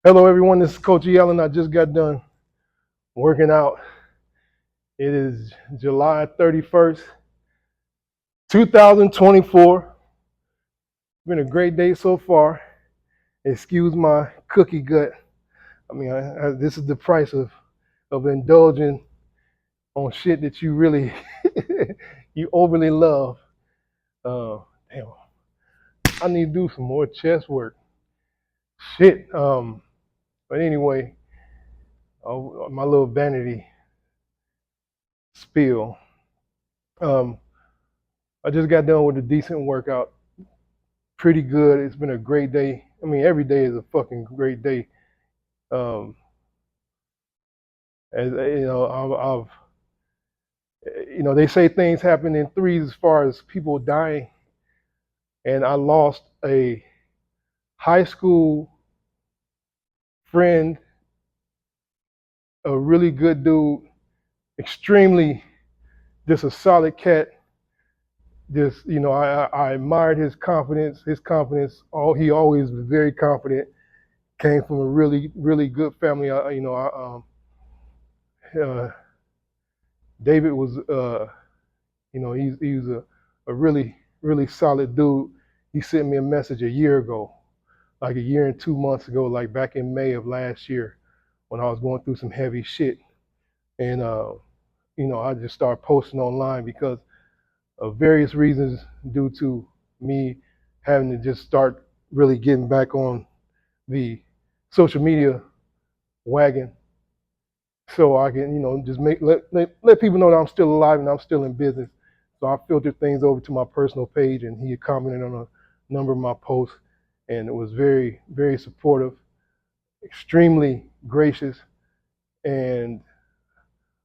Hello, everyone. This is Coach Allen. I just got done working out. It is July 31st, 2024. Been a great day so far. Excuse my cookie gut. This is the price of indulging on shit that you really, you overly love. Uh, Damn, I need to do some more chest work. Shit. But anyway, my little vanity spiel. Um, I just got done with a decent workout. Pretty good. It's been a great day. I mean, every day is a fucking great day. Um, as you know, they say things happen in threes as far as people dying, and I lost a high school friend, a really good dude, extremely just a solid cat. Just I admired his confidence. His confidence. He always was very confident. Came from a really good family. Uh, David was he's a really solid dude. He sent me a message a year ago, like a year and 2 months ago, like back in May of last year, when I was going through some heavy shit. And I just started posting online because of various reasons, due to me having to just start really getting back on the social media wagon, so I can, just let people know that I'm still alive and I'm still in business. So I filtered things over to my personal page, and he commented on a number of my posts, and it was very, very supportive, extremely gracious, and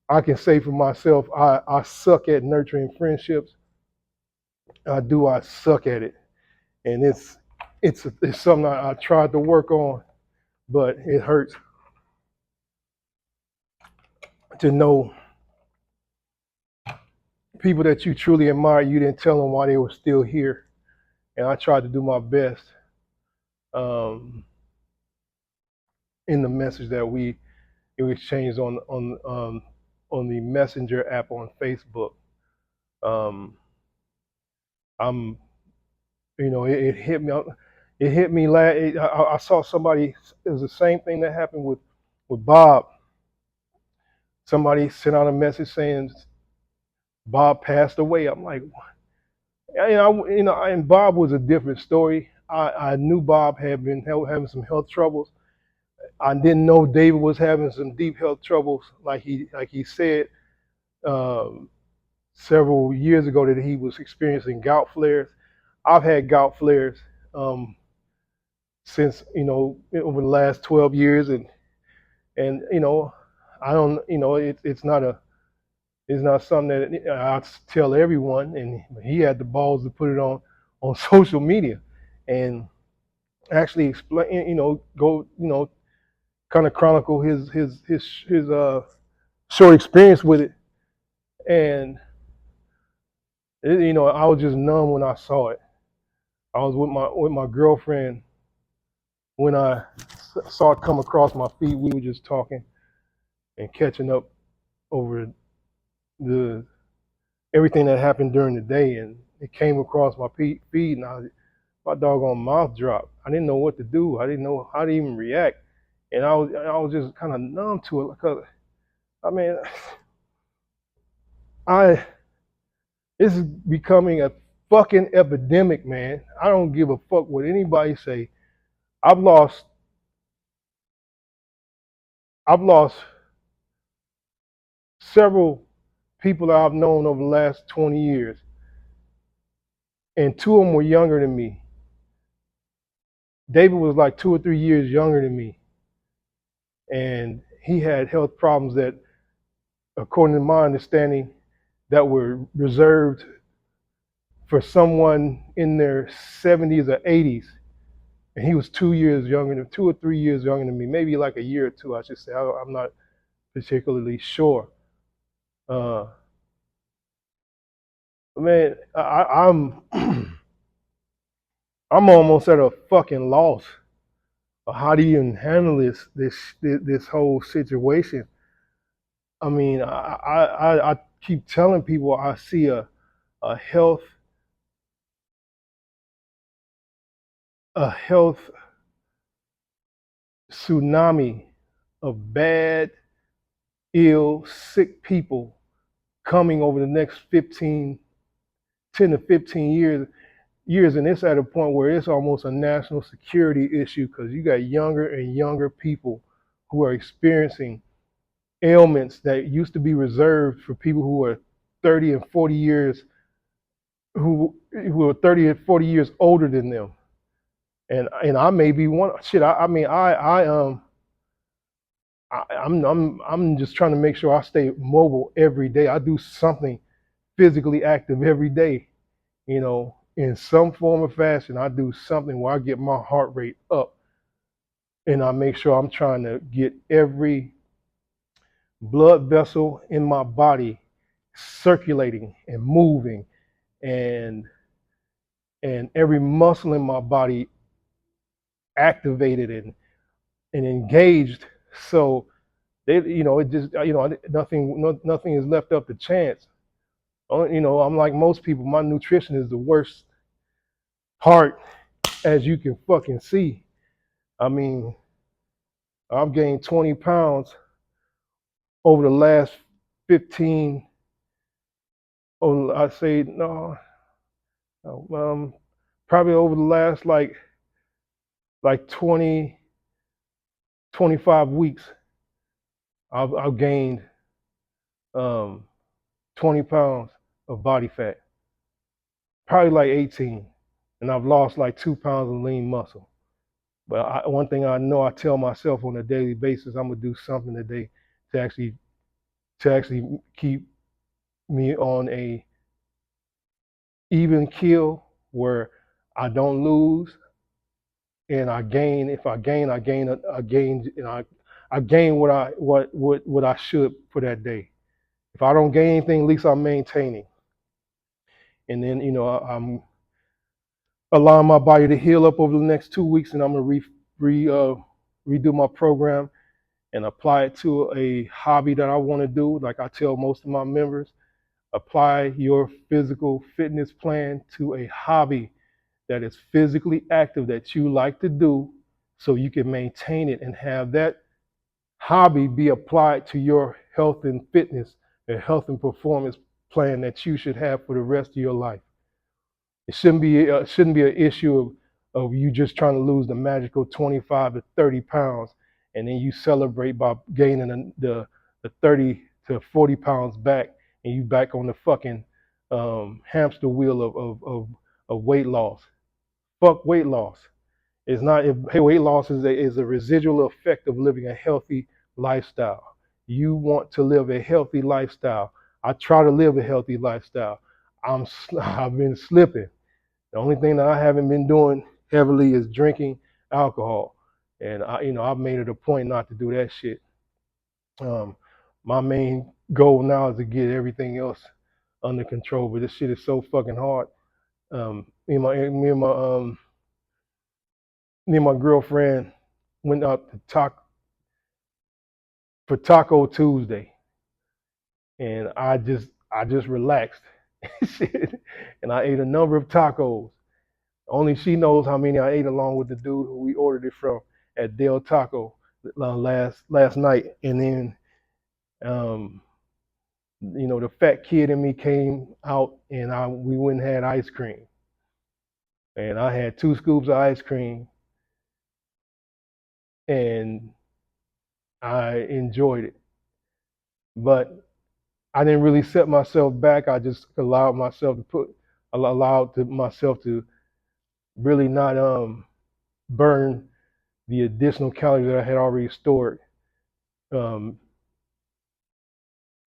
I can say for myself, I suck at nurturing friendships. I suck at it, and it's something I tried to work on, but it hurts to know people that you truly admire. You didn't tell them why they were still here, and I tried to do my best um, in the message that we exchanged on the Messenger app on Facebook. Um, I'm it hit me. It hit me. I saw somebody. It was the same thing that happened with Bob. Somebody sent out a message saying Bob passed away. I'm like, and Bob was a different story. I knew Bob had been having some health troubles. I didn't know David was having some deep health troubles, like he said um, several years ago, that he was experiencing gout flares. I've had gout flares um, since over the last 12 years, and I don't it's not something that I tell everyone. And he had the balls to put it on social media and actually explain, go, kind of chronicle his short experience with it. And I was just numb when I saw it. I was with my girlfriend when I saw it come across my feed. We were just talking and catching up over the everything that happened during the day, and it came across my feed, and my doggone mouth dropped. I didn't know what to do. I didn't know how to even react, and I was just kind of numb to it because I mean, I this is becoming a fucking epidemic, man. I don't give a fuck what anybody say. I've lost I've lost several people that I've known over the last 20 years, and two of them were younger than me. David was like 2 or 3 years younger than me, and he had health problems that, according to my understanding, that were reserved for someone in their 70s or 80s. And he was 2 or 3 years younger than me, maybe like a year or two, I should say. I'm not particularly sure. Uh, Man, I'm I'm almost at a fucking loss How do you even handle this whole situation? I mean, I keep telling people I see a health a health tsunami of bad, ill, sick people coming over the next 10 to 15 years, and it's at a point where it's almost a national security issue because you got younger and younger people who are experiencing ailments that used to be reserved for people who are 30 and 40 years who are 30 and 40 years older than them. And I may be one. Shit, I mean, I'm just trying to make sure I stay mobile every day. I do something physically active every day, in some form or fashion. I do something where I get my heart rate up, and I make sure I'm trying to get every blood vessel in my body circulating and moving, and every muscle in my body activated and engaged. So it just, nothing is left up to chance. I'm like most people. My nutrition is the worst part, as you can fucking see. I mean, I've gained 20 pounds over the last 15. Oh, I say no, probably over the last like 20, 25 weeks. I've gained um, 20 pounds of body fat, probably like 18, and I've lost like 2 pounds of lean muscle. But one thing I know, I tell myself on a daily basis, I'm gonna do something today to actually keep me on a even keel where I don't lose and I gain. If I gain, I gain, I gain what I should for that day. If I don't gain anything, at least I'm maintaining. And then I'm allowing my body to heal up over the next 2 weeks, and I'm gonna redo my program and apply it to a hobby that I want to do. Like I tell most of my members, apply your physical fitness plan to a hobby that is physically active that you like to do so you can maintain it and have that hobby be applied to your health and fitness and health and performance plan that you should have for the rest of your life. It shouldn't be an issue of you just trying to lose the magical 25 to 30 pounds and then you celebrate by gaining the 30 to 40 pounds back and you back on the fucking hamster wheel of weight loss. Fuck weight loss. It's not. Weight loss is a residual effect of living a healthy lifestyle. You want to live a healthy lifestyle. I try to live a healthy lifestyle. I've been slipping. The only thing that I haven't been doing heavily is drinking alcohol, and I've made it a point not to do that shit. Um, my main goal now is to get everything else under control, but this shit is so fucking hard. Me and my girlfriend went out to for Taco Tuesday, and I just relaxed, shit, and I ate a number of tacos. Only she knows how many I ate, along with the dude who we ordered it from at Del Taco last night. And then um, the fat kid in me came out, and we went and had ice cream, and I had 2 scoops of ice cream, and I enjoyed it, but I didn't really set myself back. I just allowed myself to really not burn the additional calories that I had already stored um,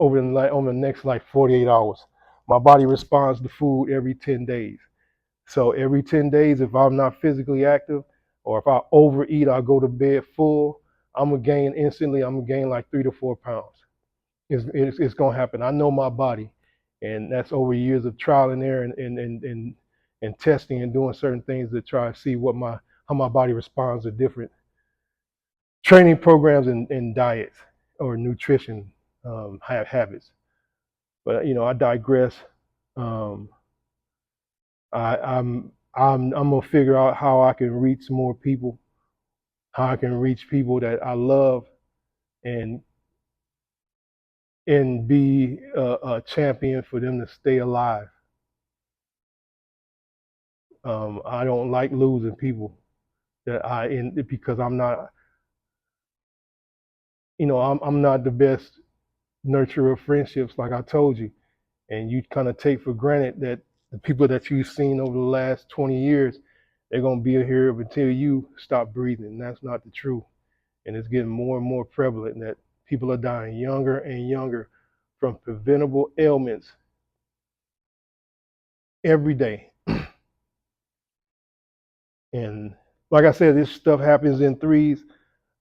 over the next like 48 hours. My body responds to food every 10 days. So every 10 days, if I'm not physically active or if I overeat, I go to bed full, I'm gonna gain instantly. I'm gonna gain like 3 to 4 pounds. It's gonna happen. I know my body, and that's over years of trial and error and testing and doing certain things to try to see how my body responds to different training programs and diets or nutrition habits. But I digress. Um, I'm gonna figure out how I can reach more people, how I can reach people that I love, and be a champion for them to stay alive. I don't like losing people that because I'm not, I'm not the best nurturer of friendships, like I told you, and you kind of take for granted that the people that you've seen over the last 20 years, they're gonna be here until you stop breathing. And that's not the truth, and it's getting more and more prevalent that people are dying younger and younger from preventable ailments every day. And like I said, this stuff happens in threes.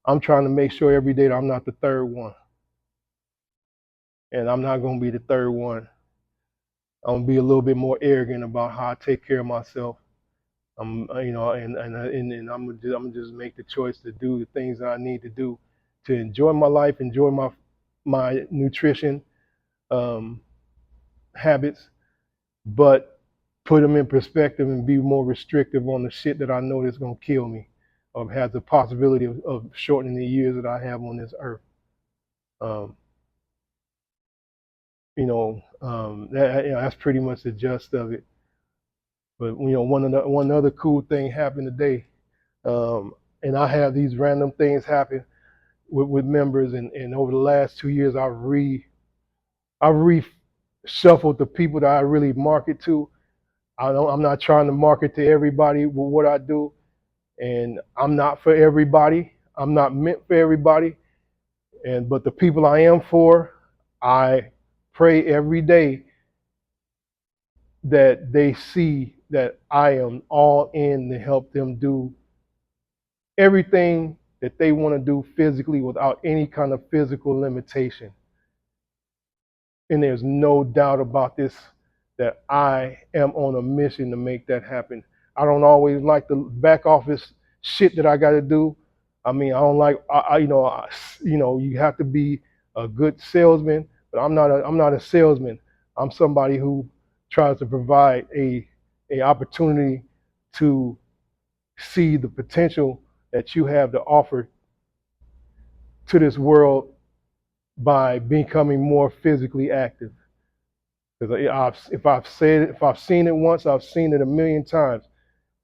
I'm trying to make sure every day that I'm not the third one, and I'm not gonna be the third one. I'm gonna be a little bit more arrogant about how I take care of myself. And I'm gonna just make the choice to do the things that I need to do to enjoy my life, enjoy my nutrition um, habits, but put them in perspective and be more restrictive on the shit that I know that's gonna kill me, or has the possibility of shortening the years that I have on this earth. Um, that's pretty much the gist of it. But one other cool thing happened today, and I have these random things happen with members, and over the last 2 years, I reshuffled the people that I really market to. I'm not trying to market to everybody with what I do, and I'm not for everybody. I'm not meant for everybody, but the people I am for, I pray every day that they see that I am all in to help them do everything that they want to do physically without any kind of physical limitation. And there's no doubt about this, that I am on a mission to make that happen. I don't always like the back office shit that I got to do. I mean, I don't like, you have to be a good salesman, but I'm not a salesman. I'm somebody who tries to provide a opportunity to see the potential that you have to offer to this world by becoming more physically active. Because if I've seen it once, I've seen it a million times.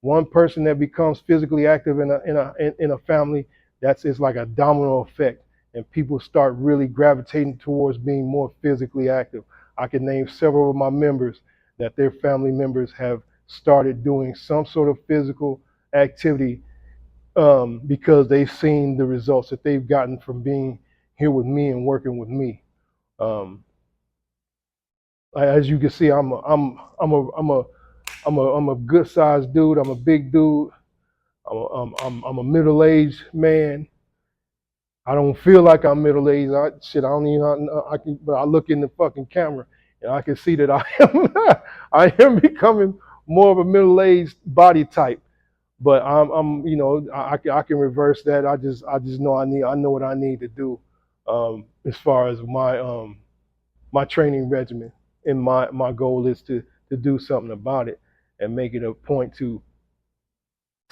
One person that becomes physically active in a family, it's like a domino effect, and people start really gravitating towards being more physically active. I can name several of my members that their family members have started doing some sort of physical activity because they've seen the results that they've gotten from being here with me and working with me. Um, as you can see, I'm a good sized dude. I'm a big dude. I'm a middle aged man. I don't feel like I'm middle aged. I don't even. But I look in the fucking camera and I can see that I am. I am becoming more of a middle aged body type. But I can reverse that. I just know I know what I need to do as far as my training regimen, and my goal is to do something about it and make it a point to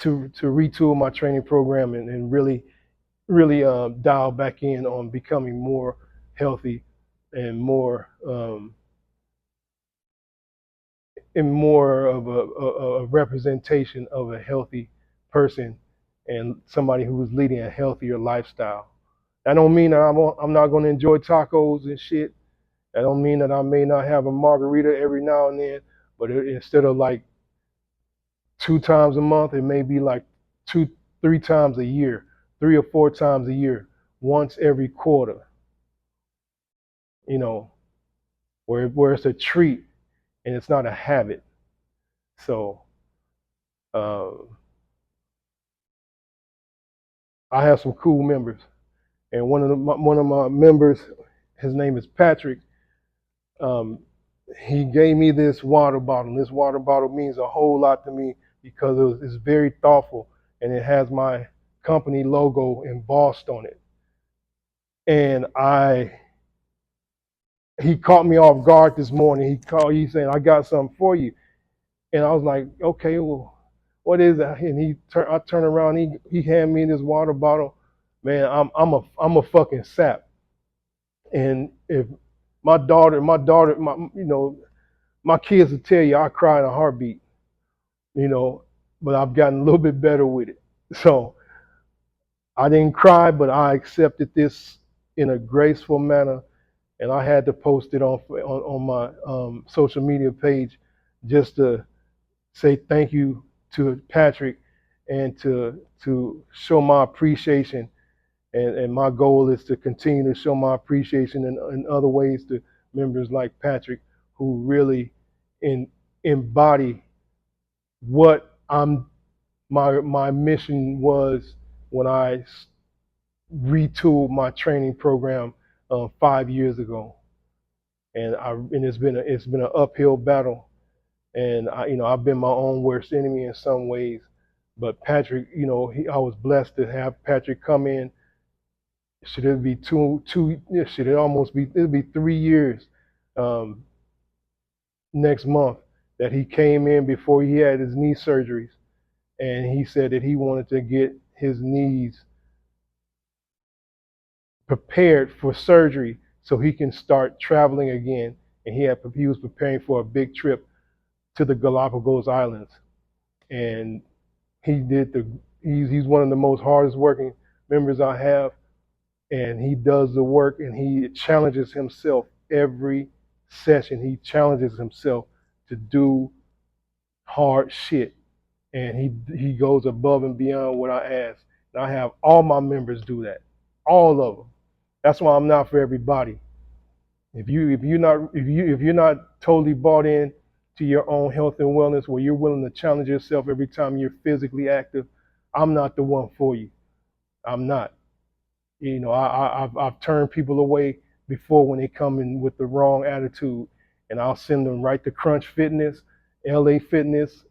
retool my training program, and really dial back in on becoming more healthy and more of a representation of a healthy person and somebody who's leading a healthier lifestyle. That don't mean that I'm not going to enjoy tacos and shit. That don't mean that I may not have a margarita every now and then, but instead of like 2 times a month, it may be like 3 times a year, 3 or 4 times a year, once every quarter, you know, where it's a treat and it's not a habit. So uh, I have some cool members, and one of my members, his name is Patrick. Um, he gave me this water bottle. This water bottle means a whole lot to me because it's very thoughtful, and it has my company logo embossed on it. And he caught me off guard this morning. He's saying, I got something for you. And I was like, okay, well, what is that? And I turn around, he handed me this water bottle. Man, I'm a fucking sap. And if my daughter, my kids will tell you I cry in a heartbeat, but I've gotten a little bit better with it. So I didn't cry, but I accepted this in a graceful manner, and I had to post it on my social media page just to say thank you to Patrick and to show my appreciation. And my goal is to continue to show my appreciation in other ways to members like Patrick, who really embody what my mission was when I retooled my training program 5 years ago. And it's been an uphill battle, and I've been my own worst enemy in some ways. But Patrick, I was blessed to have Patrick come in. Should it be should it almost be, it'll be 3 years um, next month that he came in before he had his knee surgeries. And he said that he wanted to get his knees prepared for surgery so he can start traveling again. And he was preparing for a big trip to the Galapagos Islands. And he's one of the most hardest working members I have, and he does the work, and he challenges himself every session. He challenges himself to do hard shit, and he goes above and beyond what I ask. And I have all my members do that, all of them. That's why I'm not for everybody. If you're not totally bought in to your own health and wellness, where you're willing to challenge yourself every time you're physically active, I'm not the one for you. I'm not. I've turned people away before when they come in with the wrong attitude, and I'll send them right to Crunch Fitness, LA Fitness,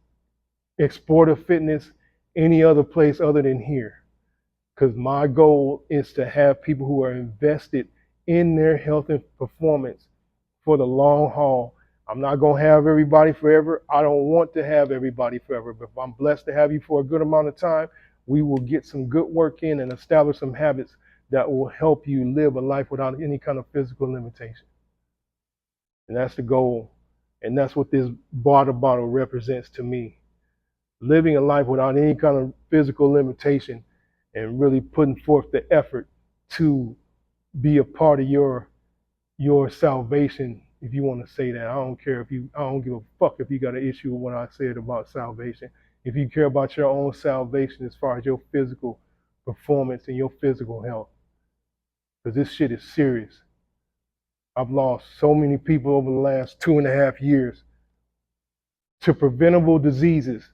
Exporter Fitness, any other place other than here. Because my goal is to have people who are invested in their health and performance for the long haul. I'm not going to have everybody forever. I don't want to have everybody forever. But if I'm blessed to have you for a good amount of time, we will get some good work in and establish some habits that will help you live a life without any kind of physical limitation. And that's the goal. And that's what this water bottle represents to me. Living a life without any kind of physical limitation and really putting forth the effort to be a part of your salvation, if you want to say that. I don't give a fuck if you got an issue with what I said about salvation. If you care about your own salvation as far as your physical performance and your physical health, because this shit is serious. I've lost so many people over the last 2.5 years to preventable diseases.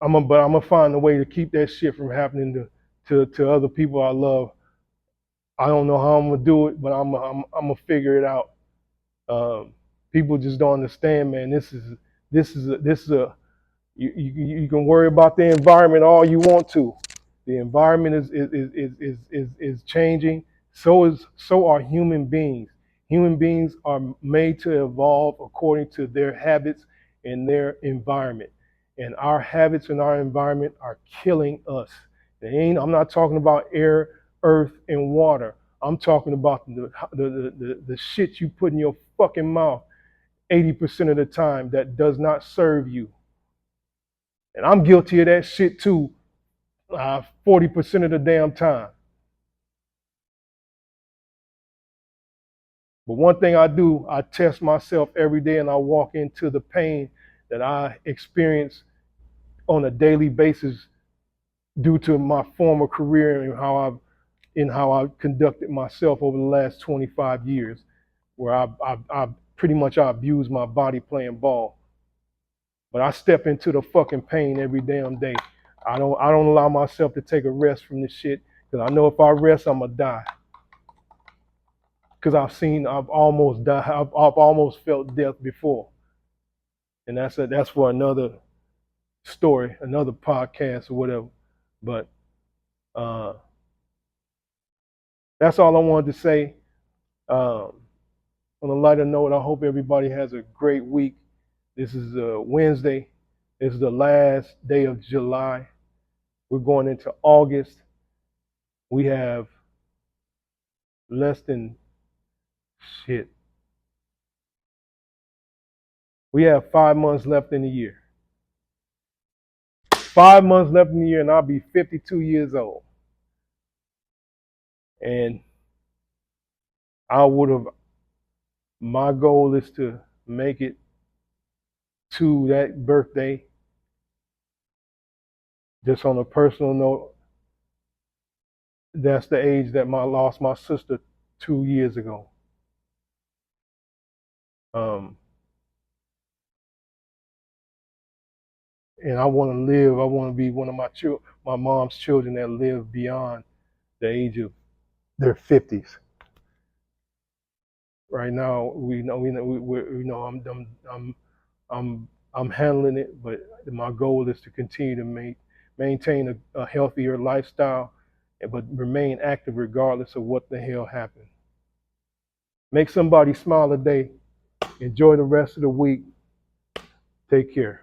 But I'm gonna find a way to keep that shit from happening to other people I love. I don't know how I'm gonna do it, but I'm gonna figure it out. People just don't understand, man. This is a you can worry about the environment all you want to. The environment is changing. So are human beings. Human beings are made to evolve according to their habits and their environment. And our habits and our environment are killing us. I'm not talking about air, earth, and water. I'm talking about the shit you put in your fucking mouth 80% of the time that does not serve you. And I'm guilty of that shit too, 40% of the damn time. But one thing I do, I test myself every day, and I walk into the pain that I experience on a daily basis due to my former career and how I've conducted myself over the last 25 years, where I pretty much abused my body playing ball. But I step into the fucking pain every damn day. I don't allow myself to take a rest from this shit, because I know if I rest, I'm gonna die. Because I've almost died. I've almost felt death before, and that's for another story, another podcast or whatever. But uh, that's all I wanted to say. Um, on a lighter note, I hope everybody has a great week. This is Wednesday. This is the last day of July. We're going into August. We have less than shit. We have 5 months left in the year. 5 months left in the year, and I'll be 52 years old. And I would have, my goal is to make it to that birthday. Just on a personal note, that's the age that I lost my sister 2 years ago. Um, and I want to live. I want to be one of my mom's children that live beyond the age of their 50s. Right now, I'm handling it, but my goal is to continue to maintain a healthier lifestyle, but remain active regardless of what the hell happened. Make somebody smile today. Enjoy the rest of the week. Take care.